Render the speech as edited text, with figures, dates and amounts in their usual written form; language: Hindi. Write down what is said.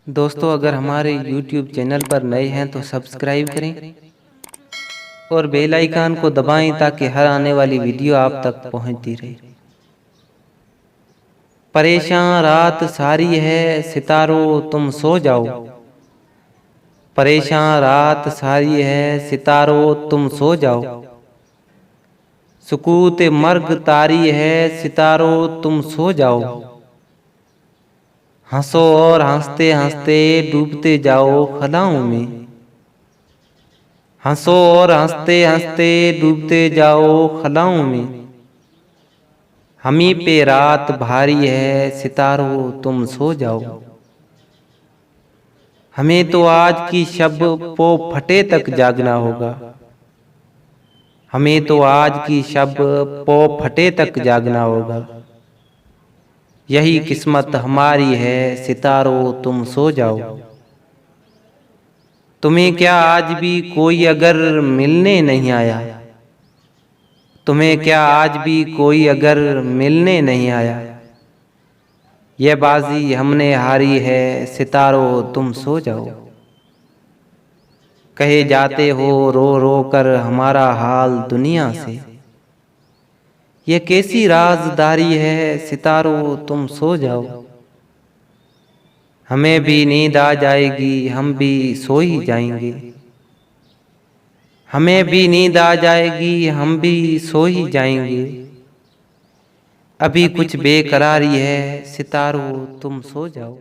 दोस्तों, अगर हमारे YouTube चैनल पर नए हैं तो सब्सक्राइब करें और बेल आइकन को दबाएं ताकि हर आने वाली वीडियो आप तक पहुंचती रहे। परेशान रात सारी है सितारों तुम सो जाओ। परेशान रात सारी है सितारों तुम सो जाओ। सुकूत मर्ग तारी है सितारों तुम सो जाओ। हंसो और हंसते हंसते डूबते जाओ खलाओं में। हंसो और हंसते हंसते डूबते जाओ खलाओं में। हमी पे रात भारी है सितारों तुम सो जाओ। हमें तो आज की शब पो फटे तक जागना होगा। हमें तो आज की शब पो फटे तक जागना होगा। यही किस्मत हमारी है सितारों तुम सो जाओ। तुम्हें क्या आज भी कोई अगर मिलने नहीं आया। तुम्हें क्या आज भी कोई अगर मिलने नहीं आया। यह बाजी हमने हारी है सितारों तुम सो जाओ। कहे जाते हो रो रो कर हमारा हाल दुनिया से। यह कैसी राजदारी है सितारों तुम सो जाओ। हमें भी नींद आ जाएगी हम भी सो ही जाएंगे। हमें भी नींद आ जाएगी हम भी सो ही जाएंगे। अभी कुछ बेकरारी है सितारों तुम सो जाओ।